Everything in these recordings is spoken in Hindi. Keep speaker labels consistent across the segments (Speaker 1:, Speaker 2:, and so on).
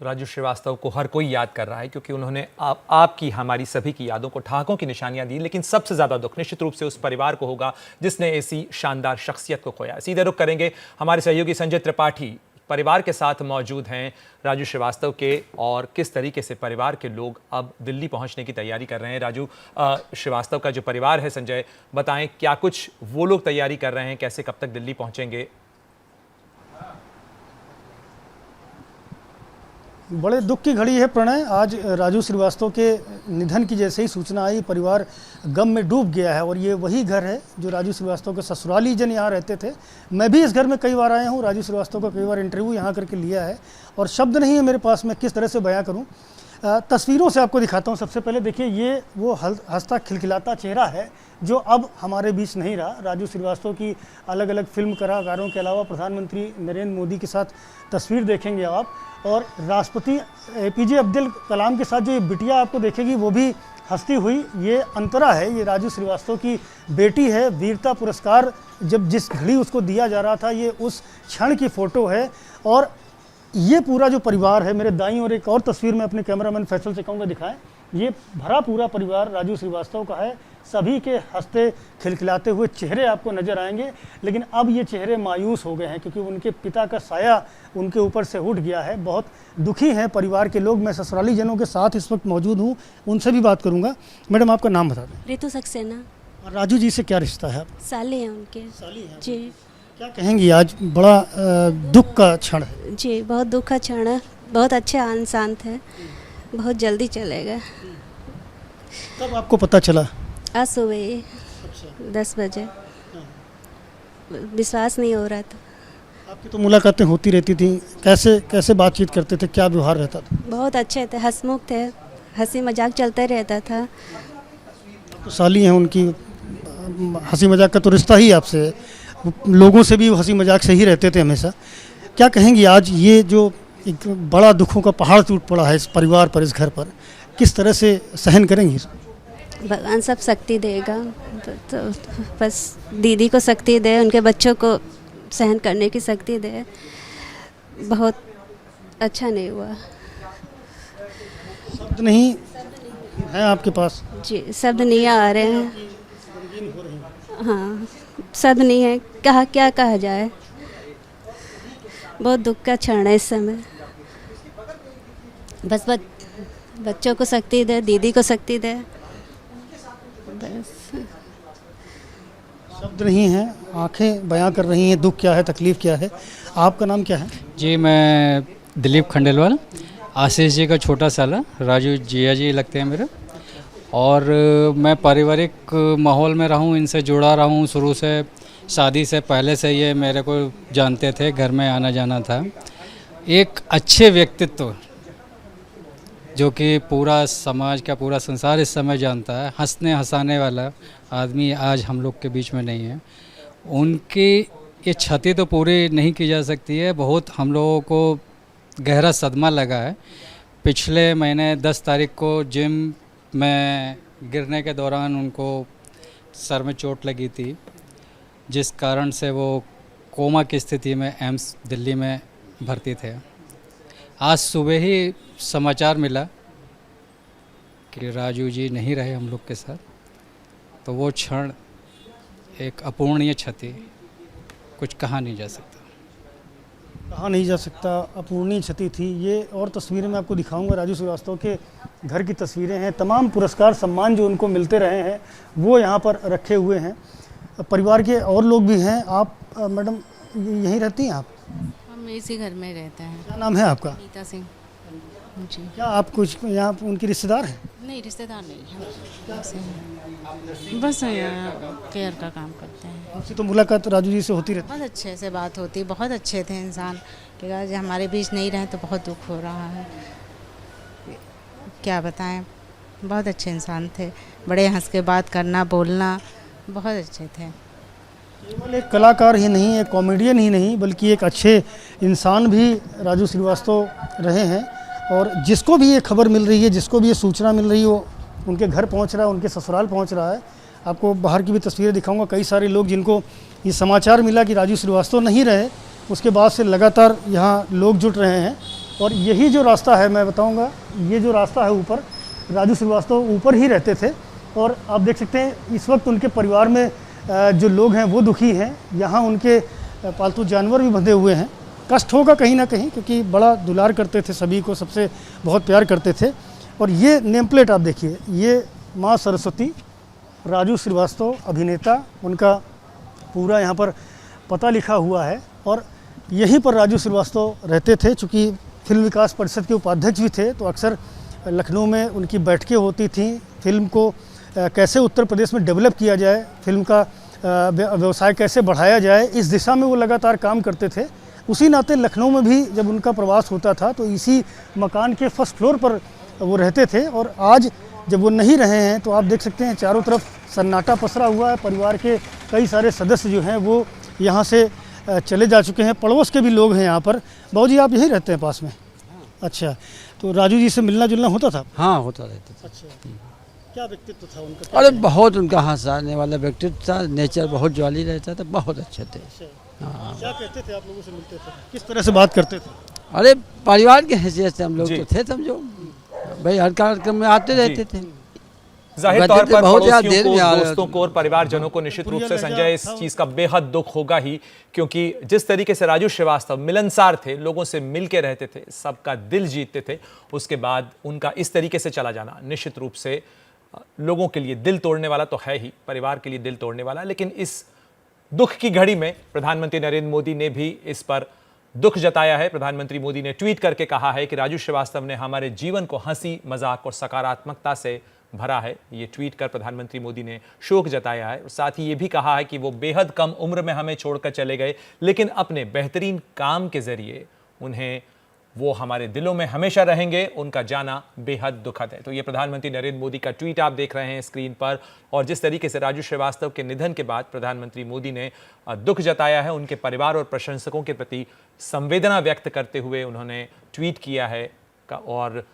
Speaker 1: राजू श्रीवास्तव को हर कोई याद कर रहा है क्योंकि उन्होंने आपकी हमारी सभी की यादों को ठहाकों की निशानियां दी। लेकिन सबसे ज्यादा दुख निश्चित रूप से उस परिवार को होगा जिसने ऐसी शानदार शख्सियत को खोया। सीधे रुख करेंगे, हमारे सहयोगी संजय त्रिपाठी परिवार के साथ मौजूद हैं राजू श्रीवास्तव के, और किस तरीके से परिवार के लोग अब दिल्ली पहुंचने की तैयारी कर रहे हैं। राजू श्रीवास्तव का जो परिवार है, संजय बताएं क्या कुछ वो लोग तैयारी कर रहे हैं, कैसे कब तक दिल्ली पहुंचेंगे।
Speaker 2: बड़े दुख की घड़ी है प्रणय। आज राजू श्रीवास्तव के निधन की जैसे ही सूचना आई, परिवार गम में डूब गया है। और ये वही घर है जो राजू श्रीवास्तव के ससुराली जन यहाँ रहते थे। मैं भी इस घर में कई बार आया हूँ, राजू श्रीवास्तव का कई बार इंटरव्यू यहाँ करके लिया है और शब्द नहीं है मेरे पास मैं किस तरह से बयां करूँ। तस्वीरों से आपको दिखाता हूँ। सबसे पहले देखिए, ये वो हंसता खिलखिलाता चेहरा है जो अब हमारे बीच नहीं रहा। राजू श्रीवास्तव की अलग अलग फिल्म कलाकारों के अलावा प्रधानमंत्री नरेंद्र मोदी के साथ तस्वीर देखेंगे आप, और राष्ट्रपति APJ अब्दुल कलाम के साथ जो ये बिटिया आपको देखेगी वो भी हंसती हुई। ये अंतरा है, ये राजू श्रीवास्तव की बेटी है। वीरता पुरस्कार जब जिस घड़ी उसको दिया जा रहा था, ये उस क्षण की फ़ोटो है। और ये पूरा जो परिवार है, मेरे दाईं और एक और तस्वीर में अपने कैमरामैन फैसल से कहूँगा दिखाएं, ये भरा पूरा परिवार राजू श्रीवास्तव का है। सभी के हंसते खिलखिलाते हुए चेहरे आपको नजर आएंगे। लेकिन अब ये चेहरे मायूस हो गए हैं क्योंकि उनके पिता का साया उनके ऊपर से उठ गया है। बहुत दुखी हैं परिवार के लोग। मैं ससुराली जनों के साथ इस वक्त मौजूद हूँ, उनसे भी बात करूँगा। मैडम, आपका नाम बता दें।
Speaker 3: रितु सक्सेना।
Speaker 2: और राजू जी से क्या रिश्ता है?
Speaker 3: साली हैं उनके।
Speaker 2: साली हैं
Speaker 3: जी।
Speaker 2: क्या कहेंगी, आज बड़ा दुख का क्षण है?
Speaker 3: जी, बहुत दुख का क्षण है। बहुत अच्छे इंसान थे, बहुत जल्दी चले गए।
Speaker 2: कब आपको पता चला?
Speaker 3: आज सुबह ही 10 बजे। विश्वास नहीं हो रहा था।
Speaker 2: आपकी तो मुलाकातें होती रहती थी, कैसे कैसे बातचीत करते थे, क्या व्यवहार रहता था?
Speaker 3: बहुत अच्छे थे, हंसमुख थे, हंसी मजाक चलता रहता था।
Speaker 2: तो साली हैं उनकी, हंसी मजाक का तो रिश्ता ही आपसे, लोगों से भी हंसी मजाक से ही रहते थे हमेशा। क्या कहेंगी, आज ये जो एक बड़ा दुखों का पहाड़ टूट पड़ा है इस परिवार पर, इस घर पर, किस तरह से सहन करेंगी?
Speaker 3: भगवान सब शक्ति देगा। तो बस दीदी को शक्ति दे, उनके बच्चों को सहन करने की शक्ति दे। बहुत अच्छा नहीं हुआ।
Speaker 2: शब्द नहीं है आपके पास?
Speaker 3: जी, शब्द नहीं आ रहे हैं। हाँ, शब्द नहीं है, क्या कहा जाए। बहुत दुख का क्षण है इस समय। बस बच्चों को शक्ति दे, दीदी को शक्ति दे, बस।
Speaker 2: शब्द नहीं है, आंखें बयां कर रही हैं दुख क्या है, तकलीफ़ क्या है। आपका नाम क्या है?
Speaker 4: जी, मैं दिलीप खंडेलवाल, आशीष जी का छोटा साला। राजू जिया जी लगते हैं मेरे। और मैं पारिवारिक माहौल में रहूं, इनसे जुड़ा रहा हूं शुरू से। शादी से पहले से ये मेरे को जानते थे, घर में आना जाना था। एक अच्छे व्यक्तित्व जो कि पूरा समाज का, पूरा संसार इस समय जानता है, हंसने हंसाने वाला आदमी आज हम लोग के बीच में नहीं है। उनकी ये क्षति तो पूरी नहीं की जा सकती है। बहुत हम लोगों को गहरा सदमा लगा है। पिछले महीने 10 तारीख को जिम में गिरने के दौरान उनको सर में चोट लगी थी, जिस कारण से वो कोमा की स्थिति में एम्स दिल्ली में भर्ती थे। आज सुबह ही समाचार मिला कि राजू जी नहीं रहे हम लोग के साथ। तो वो क्षण एक अपूर्णीय क्षति, कुछ कहा नहीं जा सकता।
Speaker 2: कहा नहीं जा सकता, अपूर्णीय क्षति थी। ये और तस्वीरें मैं आपको दिखाऊंगा, राजू श्रीवास्तव के घर की तस्वीरें हैं। तमाम पुरस्कार सम्मान जो उनको मिलते रहे हैं वो यहाँ पर रखे हुए हैं। परिवार के और लोग भी हैं। आप मैडम यहीं रहती हैं? आप?
Speaker 5: हम इसी घर में रहते हैं।
Speaker 2: क्या नाम है आपका?
Speaker 5: नीता सिंह जी।
Speaker 2: क्या आप कुछ यहाँ उनकी रिश्तेदार हैं?
Speaker 5: नहीं, रिश्तेदार नहीं है, बस यहाँ केयर का काम करते हैं।
Speaker 2: आपसे तो मुलाकात राजू जी से होती रहती?
Speaker 5: बहुत अच्छे से बात होती, बहुत अच्छे थे इंसान। कि आज हमारे बीच नहीं रहे तो बहुत दुख हो रहा है। क्या बताएं, बहुत अच्छे इंसान थे। बड़े हंस के बात करना, बोलना, बहुत अच्छे थे।
Speaker 2: केवल एक कलाकार ही नहीं, एक कॉमेडियन ही नहीं, बल्कि एक अच्छे इंसान भी राजू श्रीवास्तव रहे हैं। और जिसको भी ये खबर मिल रही है, जिसको भी ये सूचना मिल रही है, वो उनके घर पहुंच रहा है, उनके ससुराल पहुंच रहा है। आपको बाहर की भी तस्वीरें दिखाऊंगा। कई सारे लोग जिनको ये समाचार मिला कि राजू श्रीवास्तव नहीं रहे, उसके बाद से लगातार यहाँ लोग जुट रहे हैं। और यही जो रास्ता है, मैं बताऊंगा, ये जो रास्ता है ऊपर, राजू श्रीवास्तव ऊपर ही रहते थे। और आप देख सकते हैं इस वक्त उनके परिवार में जो लोग हैं वो दुखी हैं। यहाँ उनके पालतू जानवर भी बंधे हुए हैं। कष्ट होगा कहीं ना कहीं, क्योंकि बड़ा दुलार करते थे सभी को, सबसे बहुत प्यार करते थे। और ये नेम प्लेट आप देखिए, ये माँ सरस्वती, राजू श्रीवास्तव अभिनेता, उनका पूरा यहाँ पर पता लिखा हुआ है। और यहीं पर राजू श्रीवास्तव रहते थे। चूँकि फिल्म विकास परिषद के उपाध्यक्ष भी थे, तो अक्सर लखनऊ में उनकी बैठकें होती थीं। फिल्म को कैसे उत्तर प्रदेश में डेवलप किया जाए, फिल्म का व्यवसाय कैसे बढ़ाया जाए, इस दिशा में वो लगातार काम करते थे। उसी नाते लखनऊ में भी जब उनका प्रवास होता था तो इसी मकान के फर्स्ट फ्लोर पर वो रहते थे। और आज जब वो नहीं रहे हैं तो आप देख सकते हैं चारों तरफ सन्नाटा पसरा हुआ है। परिवार के कई सारे सदस्य जो हैं वो यहाँ से चले जा चुके हैं। पड़ोस के भी लोग हैं यहाँ पर। बाबू जी, आप यहीं रहते हैं पास में? अच्छा, तो राजू जी से मिलना जुलना होता था?
Speaker 6: हाँ, होता रहता था।
Speaker 2: अच्छा, क्या व्यक्तित्व था उनका?
Speaker 6: अरे बहुत उनका हंसाने वाला व्यक्तित्व था, नेचर बहुत ज्वाली रहता था, बहुत अच्छे थे। हाँ।
Speaker 2: क्या कहते थे, आप लोगों से मिलते थे, किस तरह से बात करते थे?
Speaker 6: अरे परिवार के हैसियत से हम लोग तो थे, समझो भाई, हर कार्यक्रम में आते रहते थे।
Speaker 1: जाहिर तौर पर
Speaker 6: बहुत याद
Speaker 1: पड़ोसियों
Speaker 6: देर
Speaker 1: को,
Speaker 6: में
Speaker 1: दोस्तों को और परिवारजनों को निश्चित रूप से संजय इस चीज का बेहद दुख होगा ही, क्योंकि जिस तरीके से राजू श्रीवास्तव मिलनसार थे, लोगों से मिलके रहते थे, सबका दिल जीतते थे, उसके बाद उनका इस तरीके से चला जाना निश्चित रूप से लोगों के लिए दिल तोड़ने वाला तो है ही, परिवार के लिए दिल तोड़ने वाला। लेकिन इस दुख की घड़ी में प्रधानमंत्री नरेंद्र मोदी ने भी इस पर दुख जताया है। प्रधानमंत्री मोदी ने ट्वीट करके कहा है कि राजू श्रीवास्तव ने हमारे जीवन को हंसी, मजाक और सकारात्मकता से भरा है। ये ट्वीट कर प्रधानमंत्री मोदी ने शोक जताया है और साथ ही ये भी कहा है कि वो बेहद कम उम्र में हमें छोड़कर चले गए, लेकिन अपने बेहतरीन काम के जरिए उन्हें वो हमारे दिलों में हमेशा रहेंगे, उनका जाना बेहद दुखद है। तो ये प्रधानमंत्री नरेंद्र मोदी का ट्वीट आप देख रहे हैं स्क्रीन पर। और जिस तरीके से राजू श्रीवास्तव के निधन के बाद प्रधानमंत्री मोदी ने दुख जताया है, उनके परिवार और प्रशंसकों के प्रति संवेदना व्यक्त करते हुए उन्होंने ट्वीट किया है। और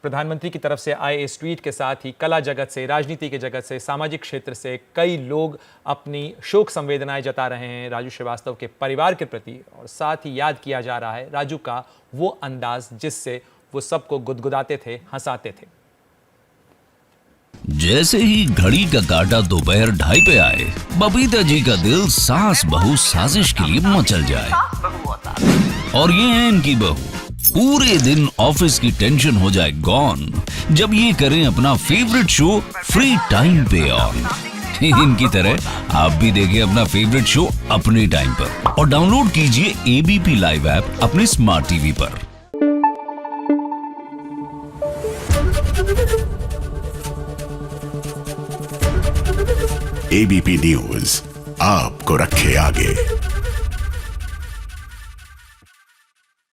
Speaker 1: प्रधानमंत्री की तरफ से आए इस ट्वीट के साथ ही कला जगत से, राजनीति के जगत से, सामाजिक क्षेत्र से कई लोग अपनी शोक संवेदनाएं जता रहे हैं राजू श्रीवास्तव के परिवार के प्रति। और साथ ही याद किया जा रहा है राजू का वो अंदाज जिससे वो सबको गुदगुदाते थे, हंसाते थे।
Speaker 7: जैसे ही घड़ी का काटा दोपहर 2:30 पे आए, बबीता जी का दिल सास बहू साजिश के लिए मचल जाए। और ये है इनकी बहू, पूरे दिन ऑफिस की टेंशन हो जाए गॉन जब ये करें अपना फेवरेट शो फ्री टाइम पे ऑन। इनकी तरह आप भी देखिए अपना फेवरेट शो अपने टाइम पर और डाउनलोड कीजिए एबीपी लाइव ऐप अपने स्मार्ट टीवी पर।
Speaker 8: एबीपी न्यूज आपको रखे आगे।